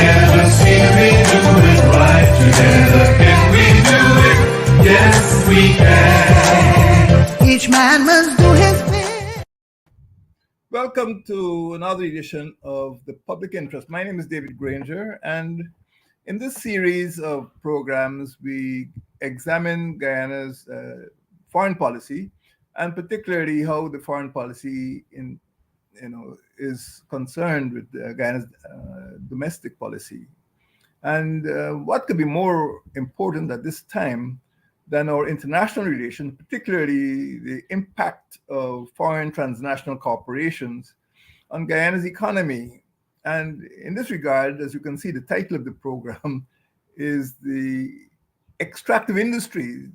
together, see we do it right. Together can we do it? Yes, we can. Each man must do his bit. Welcome to another edition of The Public Interest. My name is David Granger, and in this series of programs, we examine Guyana's foreign policy, and particularly how the foreign policy is concerned with Guyana's domestic policy. And what could be more important at this time than our international relations, particularly the impact of foreign transnational corporations on Guyana's economy. And in this regard, as you can see, the title of the program is the Extractive Industry,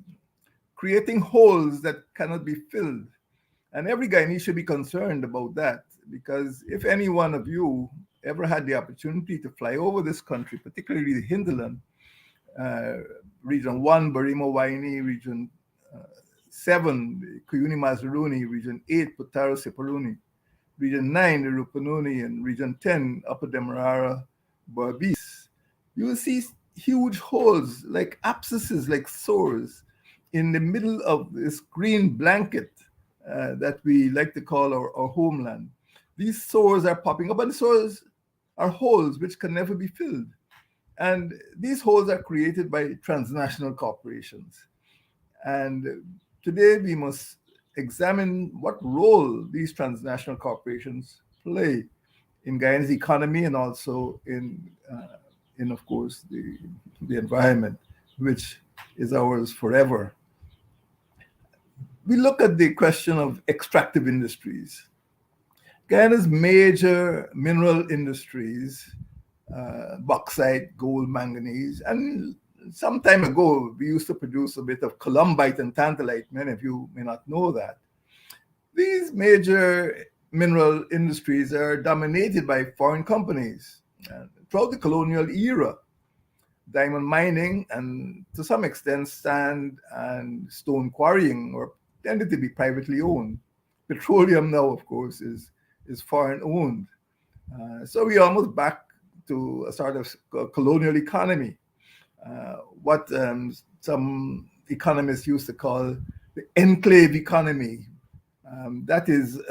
creating holes that cannot be filled. And every Guyanese should be concerned about that, because if any one of you ever had the opportunity to fly over this country, particularly the hinterland, Region 1, Barimo-Waini, Region 7, Kuyuni-Mazaruni, Region 8, Putaro-Sipaluni, Region 9, the Rupununi, and Region 10, Upper Demerara, Berbice, you will see huge holes, like abscesses, like sores, in the middle of this green blanket that we like to call our homeland. These sores are popping up, and the sores are holes which can never be filled. And these holes are created by transnational corporations. And today we must examine what role these transnational corporations play in Guyana's economy and also in of course, the environment, which is ours forever. We look at the question of extractive industries. Guyana's major mineral industries, bauxite, gold, manganese, and some time ago, we used to produce a bit of columbite and tantalite. Many of you may not know that. These major mineral industries are dominated by foreign companies. Throughout the colonial era, diamond mining and to some extent sand and stone quarrying were tended to be privately owned. Petroleum now, of course, is foreign owned. So we're almost back to a sort of colonial economy, what some economists used to call the enclave economy. That is,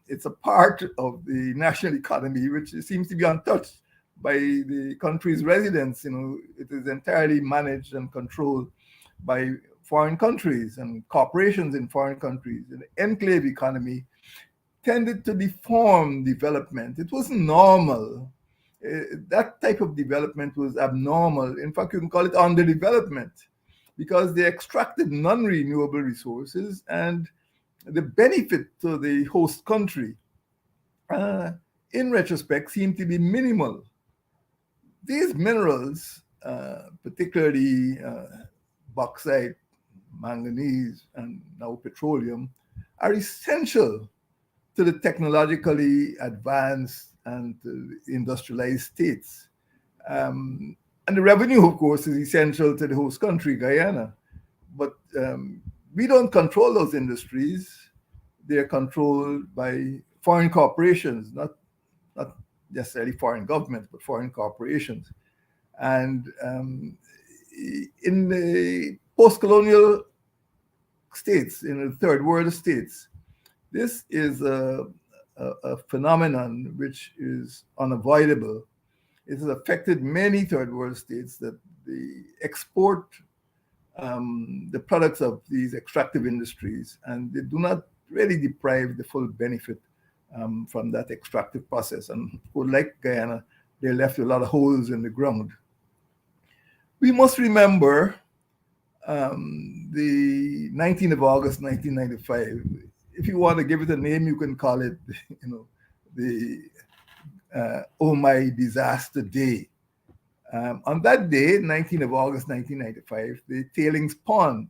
it's a part of the national economy which seems to be untouched by the country's residents. It is entirely managed and controlled by foreign countries and corporations in foreign countries. And the enclave economy tended to deform development. It wasn't normal. That type of development was abnormal. In fact, you can call it underdevelopment, because they extracted non-renewable resources and the benefit to the host country, in retrospect, seemed to be minimal. These minerals, particularly bauxite, manganese, and now petroleum, are essential to the technologically advanced and industrialized states. And the revenue, of course, is essential to the host country, Guyana. But we don't control those industries. They're controlled by foreign corporations, not necessarily foreign governments, but foreign corporations. And in the post-colonial states, in the third world states, this is a phenomenon which is unavoidable. It has affected many third world states that they export the products of these extractive industries, and they do not really derive the full benefit from that extractive process. And like Guyana, they left a lot of holes in the ground. We must remember the 19th of August, 1995. If you want to give it a name, you can call it, the Oh My Disaster Day. On that day, 19th of August, 1995, the tailings pond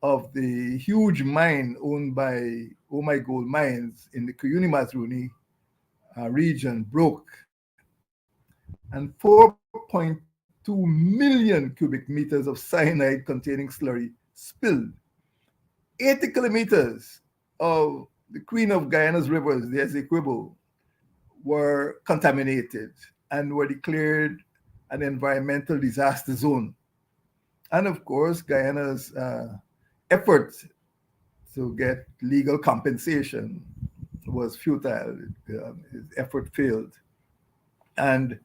of the huge mine owned by Oh My Gold Mines in the Kuyuni-Mazaruni region broke, and 4.2 million cubic meters of cyanide containing slurry spilled. 80 kilometers of the Queen of Guyana's rivers, the Essequibo, were contaminated and were declared an environmental disaster zone. And of course, Guyana's effort to get legal compensation was futile. His effort failed. And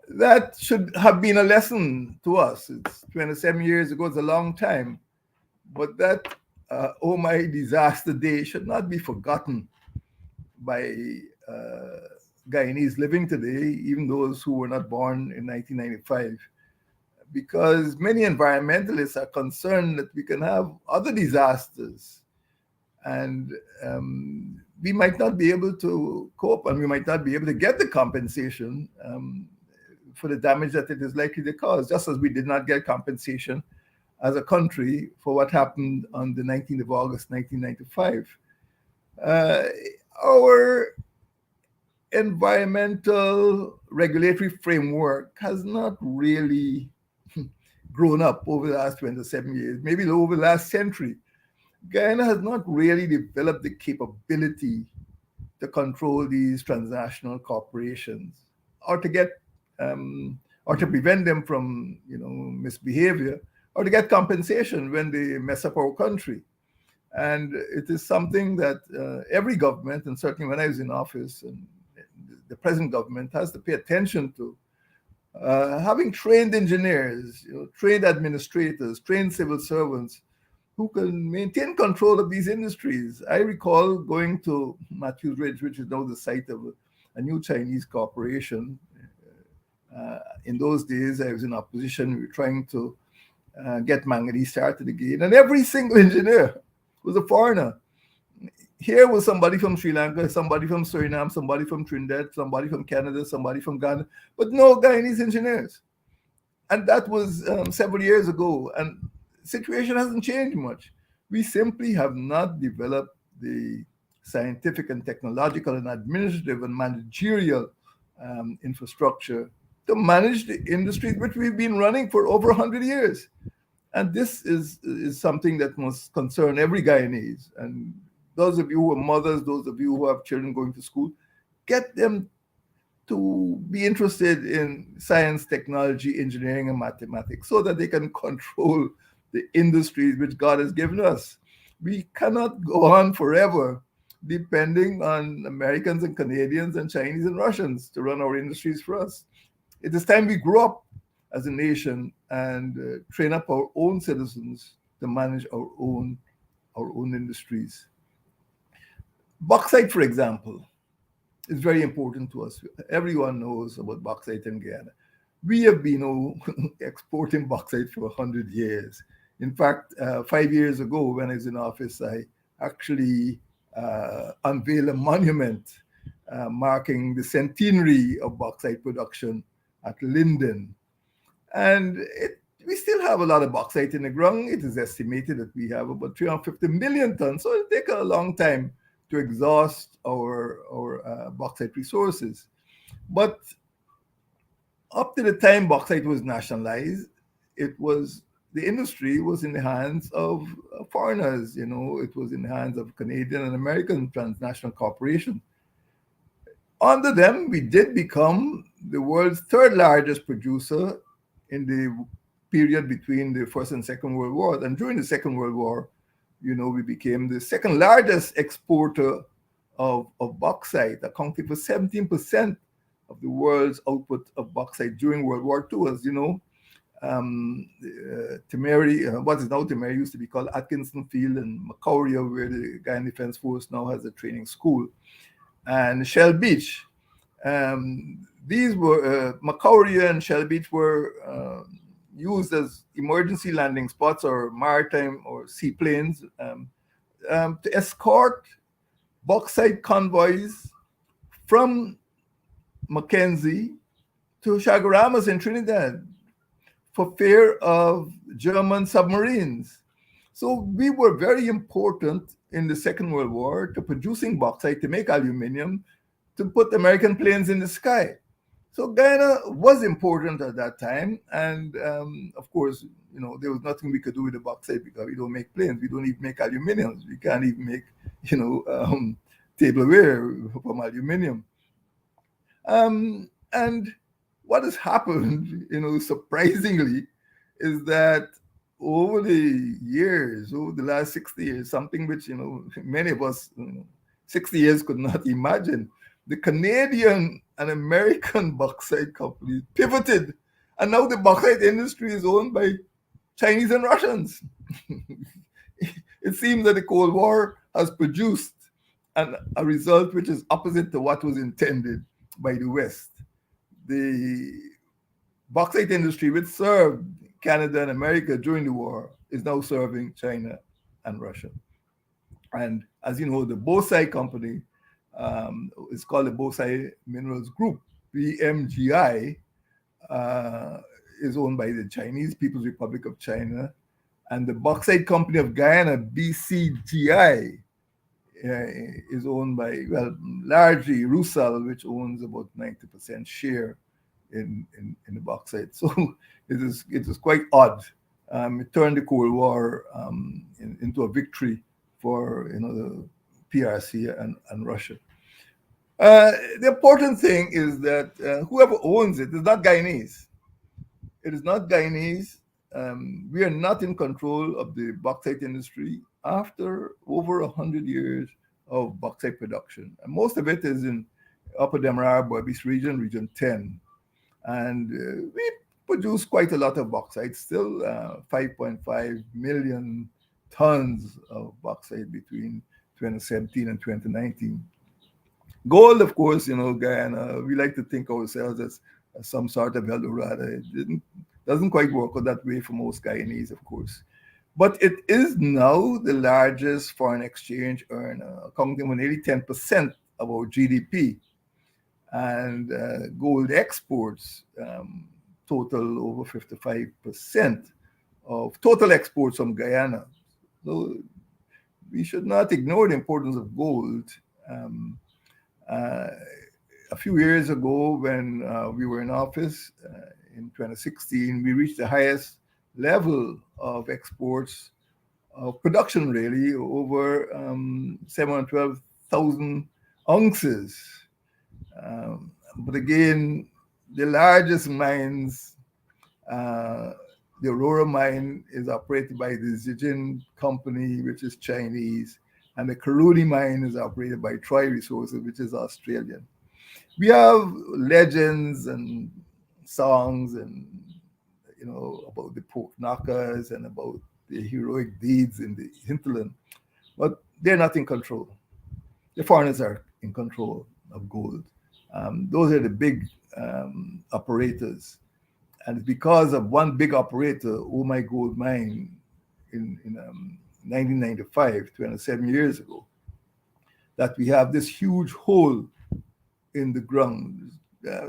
that should have been a lesson to us. It's 27 years ago, it's a long time. But that oh my disaster day should not be forgotten by Guyanese living today, even those who were not born in 1995, because many environmentalists are concerned that we can have other disasters and we might not be able to cope and we might not be able to get the compensation for the damage that it is likely to cause, just as we did not get compensation as a country for what happened on the 19th of August, 1995. Our environmental regulatory framework has not really grown up over the last 27 years, maybe over the last century. Guyana has not really developed the capability to control these transnational corporations or to get or to prevent them from misbehavior or to get compensation when they mess up our country. And it is something that every government, and certainly when I was in office, and the present government has to pay attention to. Having trained engineers, trained administrators, trained civil servants who can maintain control of these industries. I recall going to Matthews Ridge, which is now the site of a new Chinese corporation. In those days, I was in opposition. We were trying to get manganese started again, and every single engineer was a foreigner. Here was somebody from Sri Lanka, somebody from Suriname, somebody from Trinidad, somebody from Canada, somebody from Ghana, but no Guyanese engineers. And that was several years ago, and the situation hasn't changed much. We simply have not developed the scientific and technological and administrative and managerial infrastructure to manage the industries which we've been running for over 100 years. And this is something that must concern every Guyanese. And those of you who are mothers, those of you who have children going to school, get them to be interested in science, technology, engineering, and mathematics so that they can control the industries which God has given us. We cannot go on forever depending on Americans and Canadians and Chinese and Russians to run our industries for us. It is time we grow up as a nation and train up our own citizens to manage our own industries. Bauxite, for example, is very important to us. Everyone knows about bauxite in Guyana. We have been exporting bauxite for 100 years. In fact, 5 years ago, when I was in office, I actually unveiled a monument marking the centenary of bauxite production at Linden. And we still have a lot of bauxite in the ground. It is estimated that we have about 350 million tons. So it'll take a long time to exhaust our bauxite resources. But up to the time bauxite was nationalized, the industry was in the hands of foreigners. It was in the hands of Canadian and American transnational corporations. Under them, we did become the world's third largest producer in the period between the First and Second World War. And during the Second World War, we became the second largest exporter of bauxite, accounting for 17% of the world's output of bauxite during World War II. As you know, Temeri, what is now Temeri, used to be called Atkinson Field, and Macquarie, where the Guyana Defense Force now has a training school, and Shell Beach. These were Macquarie and Shell Beach were used as emergency landing spots or maritime or seaplanes to escort bauxite convoys from Mackenzie to Chaguaramas in Trinidad for fear of German submarines. So we were very important in the Second World War to producing bauxite to make aluminum to put American planes in the sky. So Guyana was important at that time, and of course, there was nothing we could do with the bauxite because we don't make planes, we don't even make aluminium, we can't even make, tableware from aluminium. And what has happened, surprisingly, is that over the years, over the last 60 years, something which, many of us, 60 years could not imagine, the Canadian and American bauxite companies pivoted. And now the bauxite industry is owned by Chinese and Russians. It seems that the Cold War has produced a result which is opposite to what was intended by the West. The bauxite industry, which served Canada and America during the war, is now serving China and Russia. And as you know, the Bauxite company is called the Bauxite Minerals Group, BMGI, is owned by the Chinese People's Republic of China, and the Bauxite Company of Guyana, BCGI, is owned by, well, largely Rusal, which owns about 90% share in the bauxite. So it is quite odd. It turned the Cold War into a victory for the PRC and Russia. The important thing is that whoever owns it is not Guyanese. It is not Guyanese. We are not in control of the bauxite industry after over 100 years of bauxite production. And most of it is in Upper Demerara Berbice region, Region 10. And we produce quite a lot of bauxite, still 5.5 million tons of bauxite between 2017 and 2019. Gold, of course, Guyana, we like to think ourselves as some sort of Eldorado. It doesn't quite work out that way for most Guyanese, of course. But it is now the largest foreign exchange earner, accounting for nearly 10% of our GDP. And gold exports total over 55% of total exports from Guyana. So we should not ignore the importance of gold. A few years ago, when we were in office in 2016, we reached the highest level of exports of production, really, over 712,000 ounces. But again, the largest mines, the Aurora mine is operated by the Zijin company, which is Chinese, and the Karuni mine is operated by Troy Resources, which is Australian. We have legends and songs and about the pork knockers and about the heroic deeds in the hinterland, but they're not in control. The foreigners are in control of gold. Those are the big operators. And it's because of one big operator, Oh My Gold Mine, in 1995, 27 years ago, that we have this huge hole in the ground.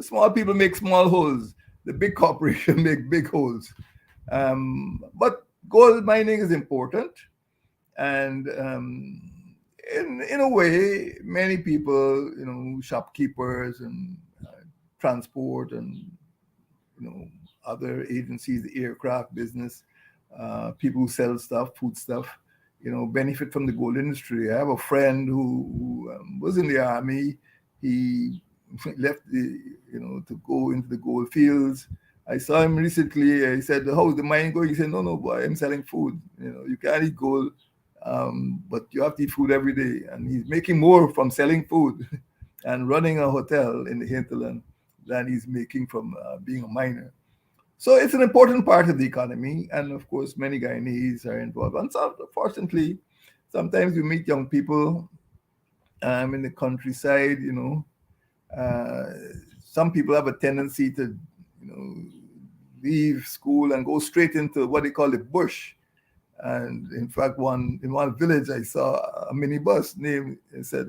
Small people make small holes. The big corporation make big holes. But gold mining is important. And in a way, many people, shopkeepers and transport and, other agencies, the aircraft business, people who sell stuff, food stuff, benefit from the gold industry. I have a friend who was in the army. He left to go into the gold fields. I saw him recently. I said, "How's the mine going?" He said, "No, boy, I'm selling food. You can't eat gold, but you have to eat food every day." And he's making more from selling food and running a hotel in the hinterland than he's making from being a miner. So it's an important part of the economy, and of course, many Guyanese are involved. And so, unfortunately, sometimes you meet young people in the countryside. Some people have a tendency to, leave school and go straight into what they call the bush. And in fact, in one village, I saw a minibus named. It said,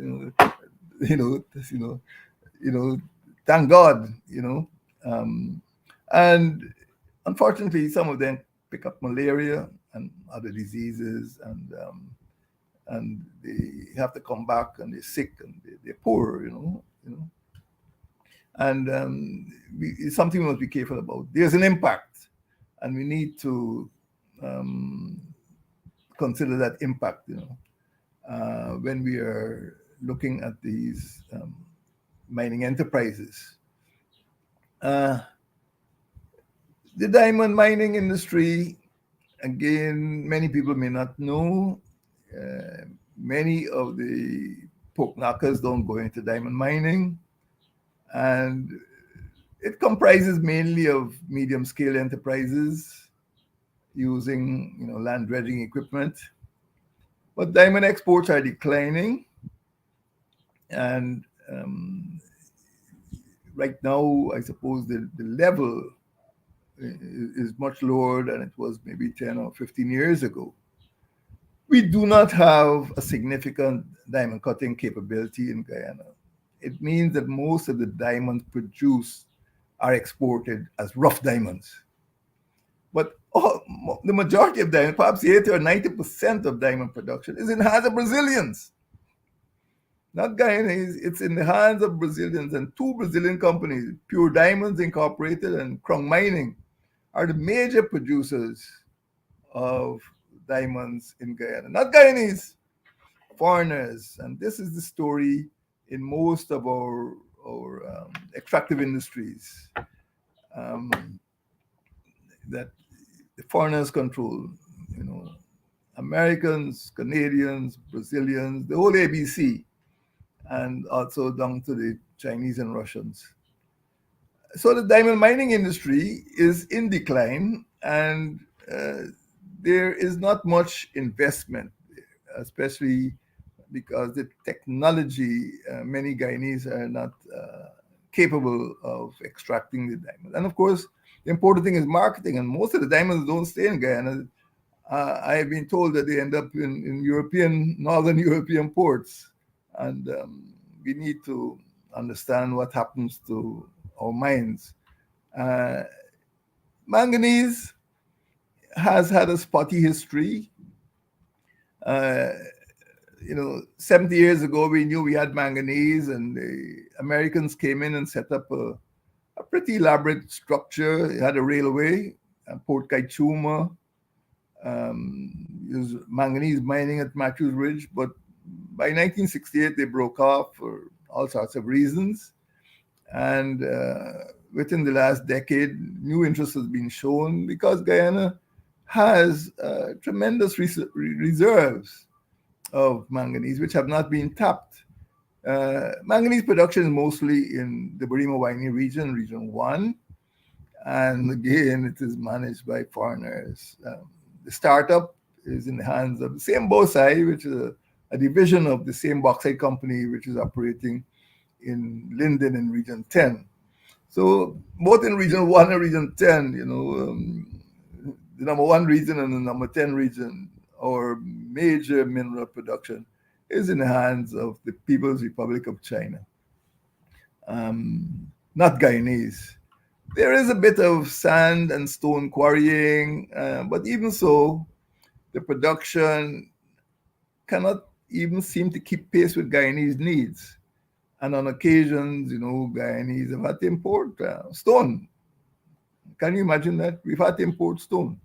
thank God, and unfortunately, some of them pick up malaria and other diseases, and they have to come back and they're sick and they're poor, and it's something we must be careful about. There's an impact, and we need to consider that impact, when we are looking at these mining enterprises. The diamond mining industry, again, many people may not know. Uh, Many of the poke knockers don't go into diamond mining, and it comprises mainly of medium scale enterprises using land dredging equipment. But diamond exports are declining, and right now, I suppose the level is much lower than it was maybe 10 or 15 years ago. We do not have a significant diamond cutting capability in Guyana. It means that most of the diamonds produced are exported as rough diamonds. But the majority of diamonds, perhaps 80 or 90% of diamond production, is in the hands of Brazilians, not Guyanese. It's in the hands of Brazilians, and two Brazilian companies, Pure Diamonds Incorporated and Crown Mining, are the major producers of diamonds in Guyana. Not Guyanese, foreigners. And this is the story in most of our extractive industries, um, that the foreigners control, you know, Americans, Canadians, Brazilians, the whole ABC, and also down to the Chinese and Russians. So the diamond mining industry is in decline, and there is not much investment, especially because the technology, many Guyanese are not capable of extracting the diamond. And of course, the important thing is marketing, and most of the diamonds don't stay in Guyana. I have been told that they end up in northern European ports, and we need to understand what happens to our mines. Uh, Manganese has had a spotty history. Uh, 70 years ago, we knew we had manganese, and the Americans came in and set up a pretty elaborate structure. It had a railway, Port Kaituma, used manganese mining at Matthews Ridge, but by 1968 they broke off for all sorts of reasons. And within the last decade, new interest has been shown because Guyana has tremendous reserves of manganese, which have not been tapped. Manganese production is mostly in the Burima-Waini region, Region 1, and again, it is managed by foreigners. The startup is in the hands of the same Bauxite, which is a division of the same bauxite company, which is operating in Linden in Region 10. So both in Region 1 and Region 10, the number 1 region and the number 10 region, our major mineral production is in the hands of the People's Republic of China, not Guyanese. There is a bit of sand and stone quarrying, but even so, the production cannot even seem to keep pace with Guyanese needs. And on occasions, Guyanese have had to import stone. Can you imagine that? We've had to import stone.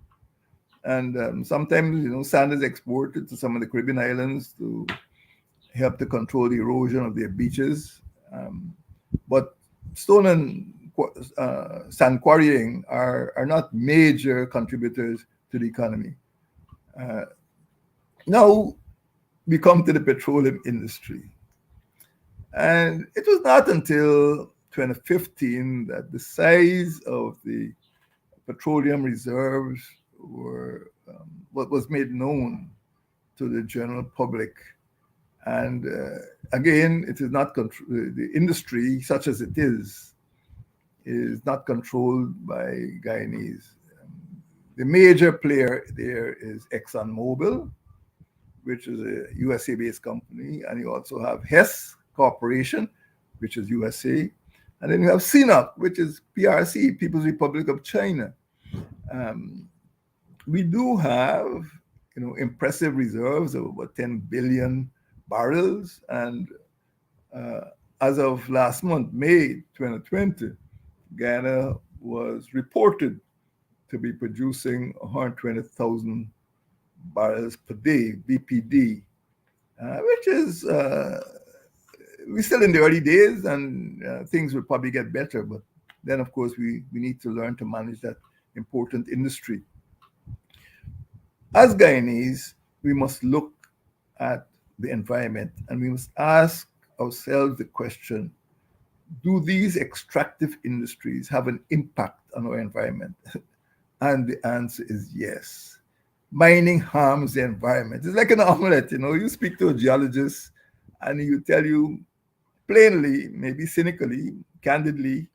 And sometimes, sand is exported to some of the Caribbean islands to help to control the erosion of their beaches. But stone and sand quarrying are not major contributors to the economy. Now we come to the petroleum industry. And it was not until 2015 that the size of the petroleum reserves what was made known to the general public. And again, it is not the industry, such as it is not controlled by Guyanese. The major player there is ExxonMobil, which is a USA-based company, and you also have Hess Corporation, which is USA, and then you have CNOOC, which is PRC, People's Republic of China. We do have, impressive reserves of about 10 billion barrels, and as of last month, May 2020, Guyana was reported to be producing 120,000 barrels per day, BPD, which is, we're still in the early days, and things will probably get better, but then, of course, we need to learn to manage that important industry. As Guyanese, we must look at the environment and we must ask ourselves the question, do these extractive industries have an impact on our environment? And the answer is yes. Mining harms the environment. It's like an omelette, you speak to a geologist and he will tell you plainly, maybe cynically, candidly,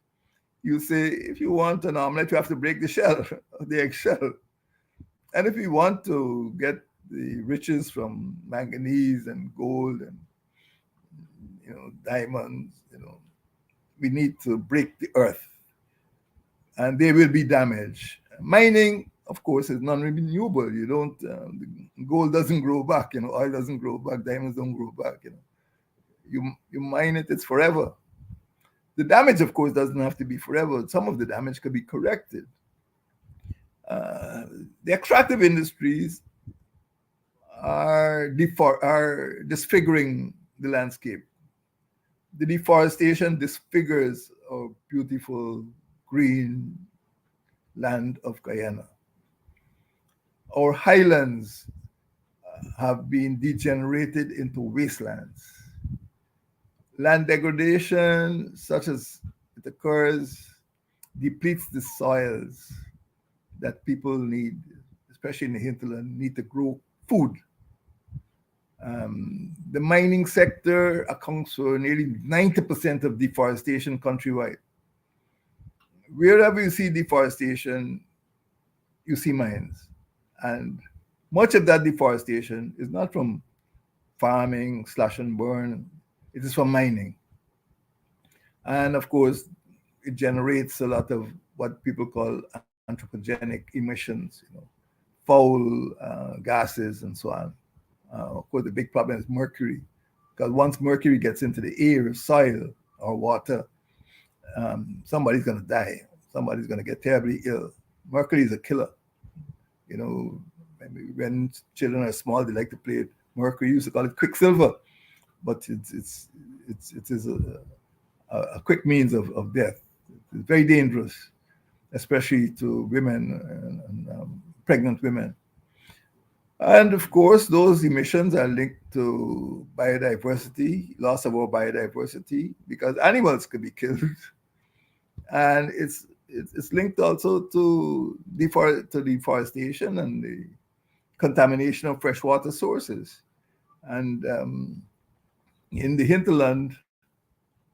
you say, if you want an omelette, you have to break the shell, the eggshell. And if you want to get the riches from manganese and gold and diamonds, we need to break the earth, and they will be damaged. Mining, of course, is non-renewable. You don't, gold doesn't grow back. Oil doesn't grow back. Diamonds don't grow back. You mine it, it's forever. The damage, of course, doesn't have to be forever. Some of the damage could be corrected. The extractive industries are disfiguring the landscape. The deforestation disfigures our beautiful green land of Guyana. Our highlands have been degenerated into wastelands. Land degradation, such as it occurs, depletes the soils that people need, especially in the hinterland, need to grow food. The mining sector accounts for nearly 90% of deforestation countrywide. Wherever you see deforestation, you see mines. And much of that deforestation is not from farming, slash and burn, it is from mining. And of course, it generates a lot of what people call anthropogenic emissions, foul gases and so on. Of course, the big problem is mercury, because once mercury gets into the air, soil, or water, somebody's going to die. Somebody's going to get terribly ill. Mercury is a killer. Maybe when children are small, they like to play it. Mercury, used to call it quicksilver, but it is a quick means of death. It's very dangerous, especially to women and pregnant women. And of course, those emissions are linked to biodiversity, loss of our biodiversity, because animals could be killed. And it's linked also to deforestation and the contamination of freshwater sources. And in the hinterland,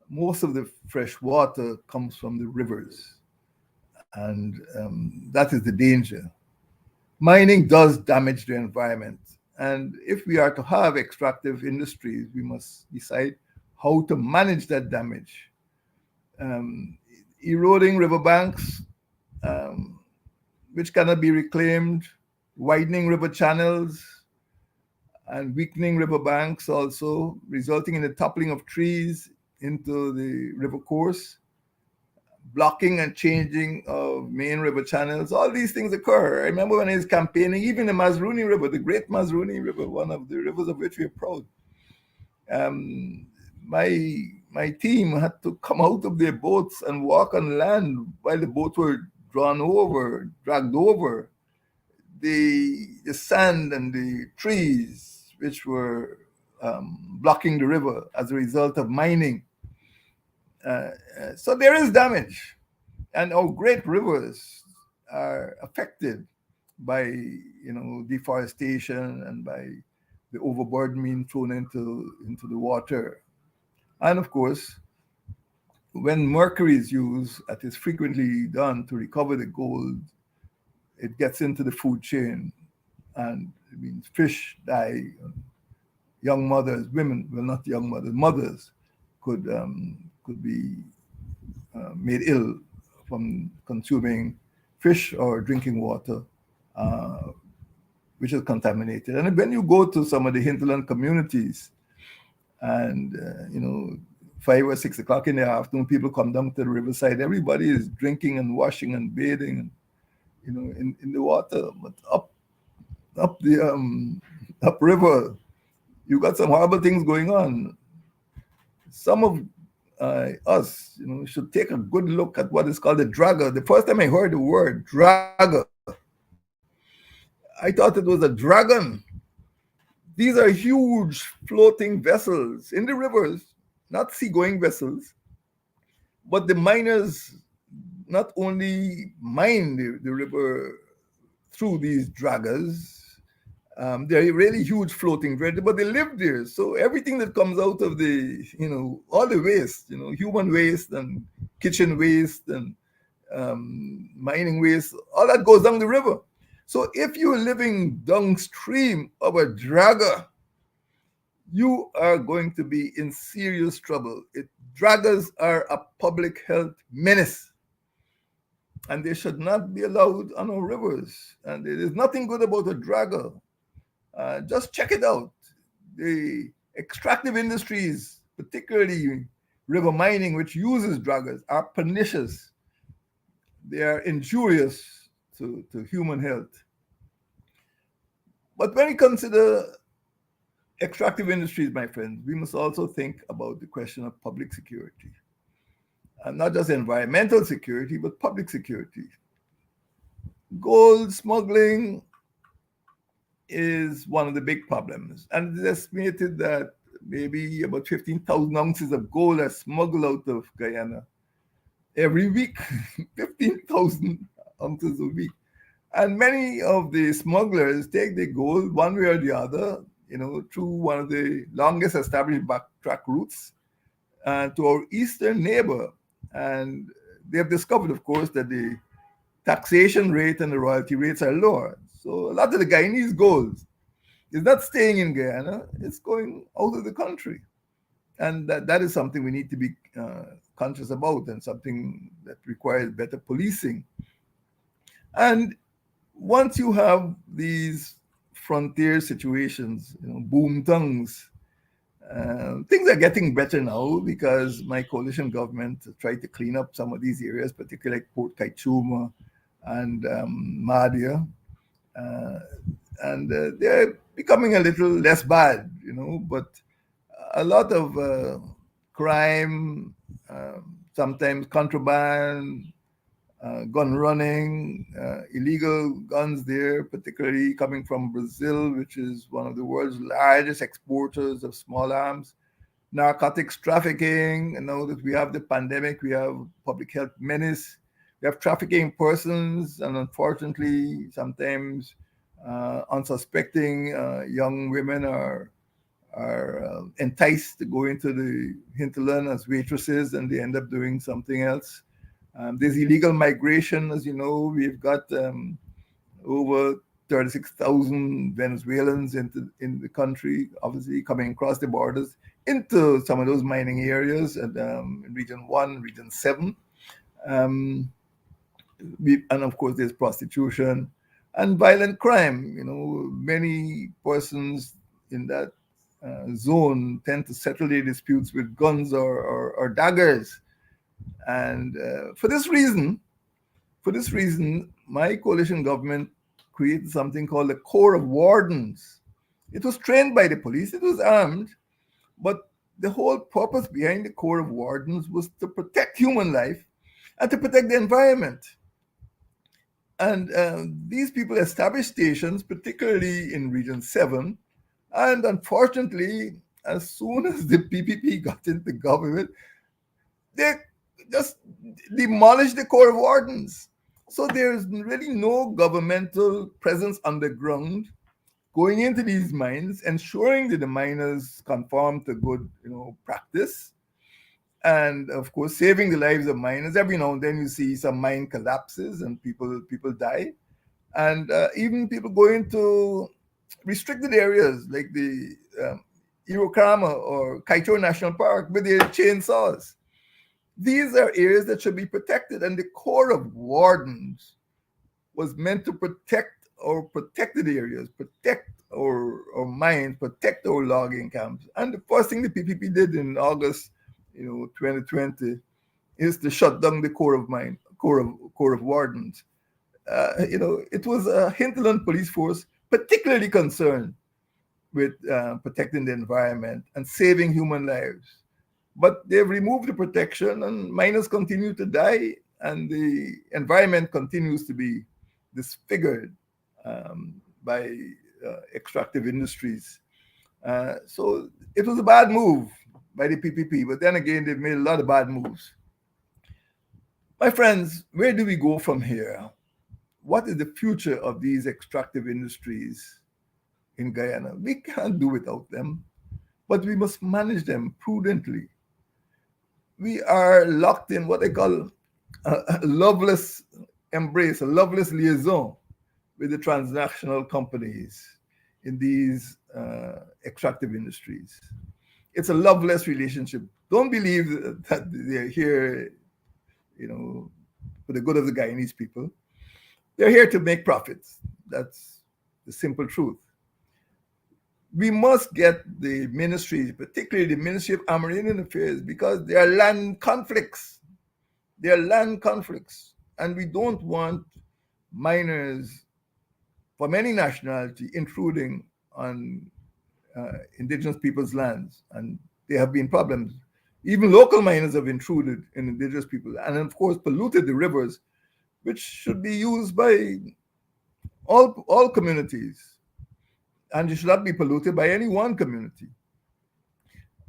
most of the fresh water comes from the rivers. And that is the danger. Mining does damage the environment. And if we are to have extractive industries, we must decide how to manage that damage. Eroding riverbanks, which cannot be reclaimed, widening river channels, and weakening riverbanks also, resulting in the toppling of trees into the river course, blocking and changing of main river channels. All these things occur. I remember when I was campaigning, even the Mazruni River, the great Mazruni River, one of the rivers of which we are proud. My team had to come out of their boats and walk on land while the boats were dragged over. The sand and the trees which were blocking the river as a result of mining. So there is damage, and our great rivers are affected by deforestation and by the overburden being thrown into the water. And of course, when mercury is used, as is frequently done to recover the gold, it gets into the food chain, and it means fish die. Young mothers, women, well, not young mothers, mothers could be made ill from consuming fish or drinking water, which is contaminated. And when you go to some of the hinterland communities, and 5 or 6 o'clock in the afternoon, people come down to the riverside. Everybody is drinking and washing and bathing, in the water. But up the upriver, you got some horrible things going on. Some of us, should take a good look at what is called a dragger. The first time I heard the word dragger, I thought it was a dragon. These are huge floating vessels in the rivers, not seagoing vessels, but the miners not only mine the river through these draggers. They're really huge floating dredges, but they live there. So everything that comes out of all the waste, human waste and kitchen waste and mining waste, all that goes down the river. So if you're living downstream of a dragger, you are going to be in serious trouble. Draggers are a public health menace, and they should not be allowed on our rivers. And there is nothing good about a dragger. Just check it out. The extractive industries, particularly river mining, which uses draggers, are pernicious. They are injurious to human health. But when we consider extractive industries, my friends, we must also think about the question of public security. And not just environmental security, but public security. Gold smuggling is one of the big problems. And it's estimated that maybe about 15,000 ounces of gold are smuggled out of Guyana every week. 15,000 ounces a week. And many of the smugglers take the gold one way or the other, through one of the longest established backtrack routes to our eastern neighbor. And they have discovered, of course, that the taxation rate and the royalty rates are lower. So a lot of the Guyanese gold is not staying in Guyana, it's going out of the country. And that is something we need to be conscious about, and something that requires better policing. And once you have these frontier situations, boom tongues, things are getting better now because my coalition government tried to clean up some of these areas, particularly like Port Kaituma and Madia. And they're becoming a little less bad, but a lot of crime, sometimes contraband, gun running, illegal guns there, particularly coming from Brazil, which is one of the world's largest exporters of small arms, narcotics trafficking. And now that we have the pandemic, we have public health menace, we have trafficking persons, and unfortunately, sometimes unsuspecting young women are enticed to go into the hinterland as waitresses, and they end up doing something else. There's illegal migration, as you know. We've got over 36,000 Venezuelans in the country, obviously coming across the borders into some of those mining areas in Region 1, Region 7. And of course, there's prostitution and violent crime. Many persons in that zone tend to settle their disputes with guns or daggers. And for this reason, my coalition government created something called the Corps of Wardens. It was trained by the police, it was armed, but the whole purpose behind the Corps of Wardens was to protect human life and to protect the environment. And these people established stations, particularly in Region 7. And unfortunately, as soon as the PPP got into government, they just demolished the Corps of Wardens. So there's really no governmental presence underground going into these mines, ensuring that the miners conform to good, practice, and of course saving the lives of miners. Every now and then you see some mine collapses and people die, and even people go into restricted areas like the Irokama or Kaito National Park with their chainsaws. These are areas that should be protected, and the Corps of Wardens was meant to protect our protected areas, protect our mines, protect our logging camps. And the first thing the PPP did in August, 2020, is to shut down the Corps of Wardens. It was a hinterland police force particularly concerned with protecting the environment and saving human lives. But they've removed the protection, and miners continue to die, and the environment continues to be disfigured by extractive industries. So it was a bad move by the PPP, but then again, they've made a lot of bad moves. My friends, where do we go from here? What is the future of these extractive industries in Guyana? We can't do without them, but we must manage them prudently. We are locked in what they call a loveless embrace, a loveless liaison with the transnational companies in these extractive industries. It's a loveless relationship. Don't believe that they're here, for the good of the Guyanese people. They're here to make profits. That's the simple truth. We must get the ministry, particularly the Ministry of Amerindian Affairs, because there are land conflicts. There are land conflicts. And we don't want miners from any nationality intruding on indigenous people's lands. And there have been problems. Even local miners have intruded in indigenous people and, of course, polluted the rivers, which should be used by all communities. And it should not be polluted by any one community.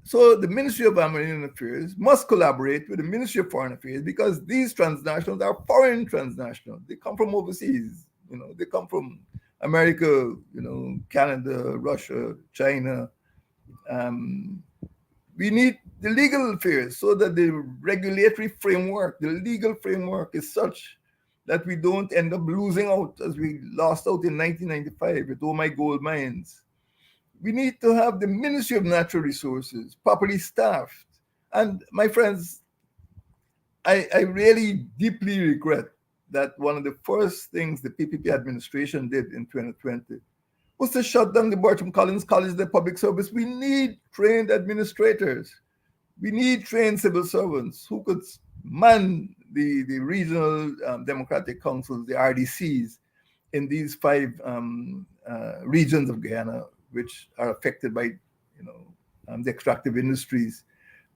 So the Ministry of Amerindian Affairs must collaborate with the Ministry of Foreign Affairs, because these transnationals are foreign transnationals. They come from overseas. They come from America, Canada, Russia, China. We need the legal affairs so that the regulatory framework, the legal framework is such that we don't end up losing out as we lost out in 1995 with all my gold mines. We need to have the Ministry of Natural Resources properly staffed. And my friends, I really deeply regret that one of the first things the PPP administration did in 2020 was to shut down the Bertram Collins College of Public Service. We need trained administrators. We need trained civil servants who could man the regional democratic councils, the RDCs, in these 5 regions of Guyana, which are affected by, the extractive industries.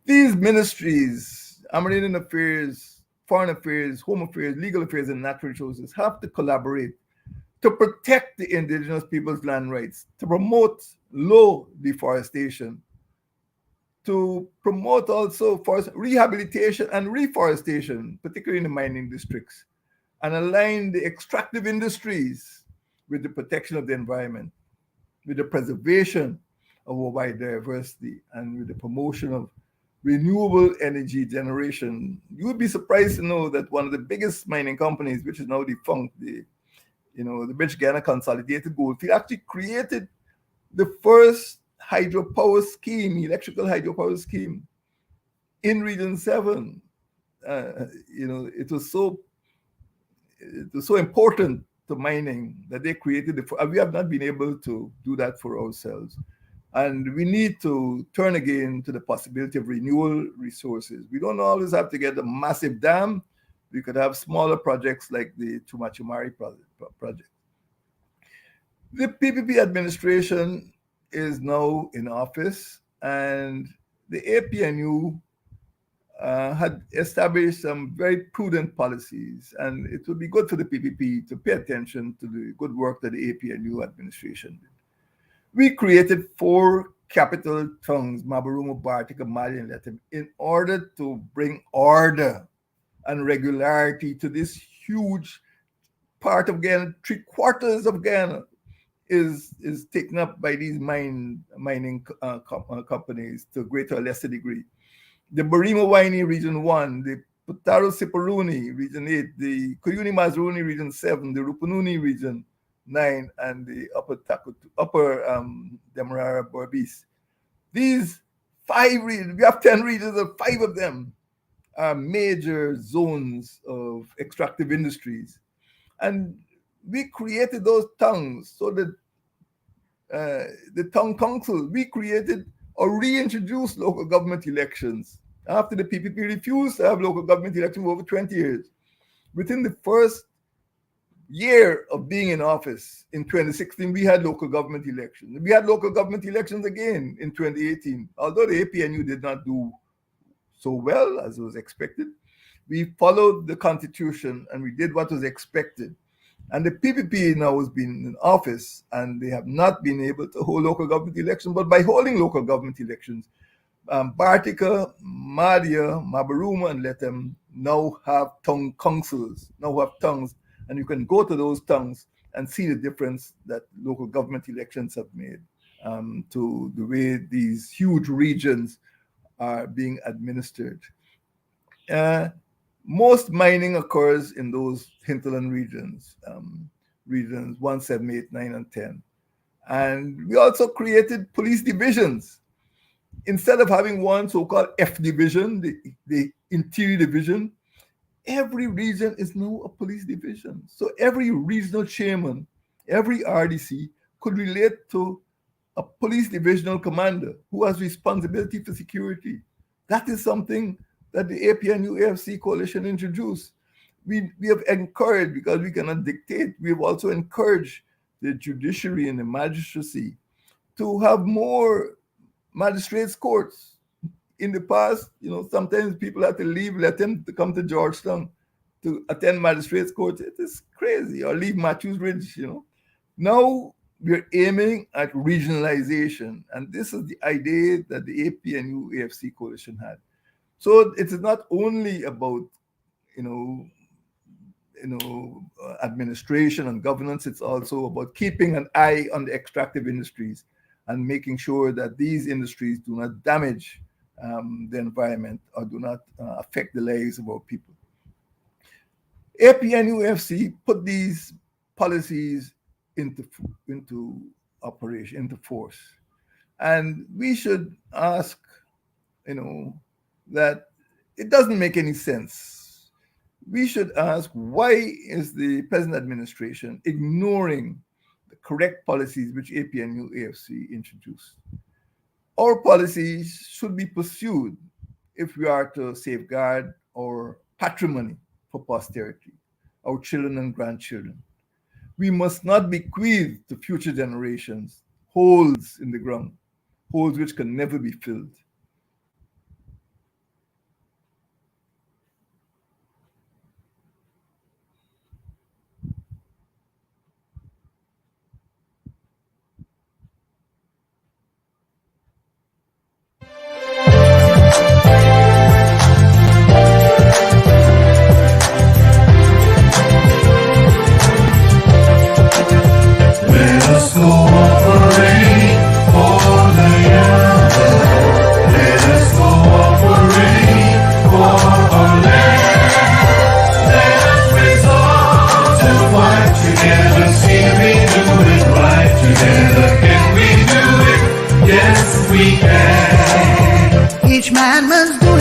These ministries, Amerindian Affairs, Foreign Affairs, Home Affairs, Legal Affairs, and Natural Resources, have to collaborate to protect the indigenous people's land rights, to promote low deforestation, to promote also forest rehabilitation and reforestation, particularly in the mining districts, and align the extractive industries with the protection of the environment, with the preservation of our biodiversity, and with the promotion of renewable energy generation. You would be surprised to know that one of the biggest mining companies, which is now defunct, the British Guiana Consolidated Goldfield, actually created the first hydropower scheme, electrical hydropower scheme in Region 7. It was so important to mining that they created we have not been able to do that for ourselves. And we need to turn again to the possibility of renewable resources. We don't always have to get a massive dam. We could have smaller projects like the Tumachumari project. The PPP administration is now in office, and the APNU had established some very prudent policies, and it would be good for the PPP to pay attention to the good work that the APNU administration did. We created 4 capital tongues, Mabarumo, Bartica, Mali, and Letem, in order to bring order and regularity to this huge part of Guyana. 3/4 of Guyana is taken up by these mining companies to a greater or lesser degree. The Barima Waini Region 1, the Putaro Siparuni Region 8, the Kuyuni Mazruni Region 7, the Rupununi Region 9, and the Upper Demerara Borbis. These 5 regions, we have 10 regions, and 5 of them are major zones of extractive industries. And we created those tongues so that the tongue council, we created or reintroduced local government elections after the PPP refused to have local government elections for over 20 years. Within the first year of being in office in 2016, we had local government elections. We had local government elections again in 2018, although the APNU did not do so well as was expected. We followed the constitution and we did what was expected. And the PPP now has been in office and they have not been able to hold local government elections, but by holding local government elections, Bartica, Madhya, Mabaruma, and Letem now have tongue councils, now have tongues, and you can go to those tongues and see the difference that local government elections have made to the way these huge regions are being administered. Most mining occurs in those hinterland regions, regions 1, 7, 8, 9, and 10. And we also created police divisions. Instead of having one so-called F division, the interior division, every region is now a police division. So every regional chairman, every RDC could relate to a police divisional commander who has responsibility for security. That is something that the APNU-AFC coalition introduced. We have encouraged, because we cannot dictate, we have also encouraged the judiciary and the magistracy to have more magistrates courts. In the past, sometimes people had to leave, let them to come to Georgetown to attend magistrates courts. It is crazy. Or leave Matthews Ridge, Now we're aiming at regionalization. And this is the idea that the APNU-AFC coalition had. So it is not only about, administration and governance. It's also about keeping an eye on the extractive industries and making sure that these industries do not damage the environment or do not affect the lives of our people. APNUFC put these policies into operation, into force. And we should ask, that it doesn't make any sense. We should ask, why is the present administration ignoring the correct policies which APNU-AFC introduced? Our policies should be pursued if we are to safeguard our patrimony for posterity, our children and grandchildren. We must not bequeath to future generations holes in the ground, holes which can never be filled. Each man must do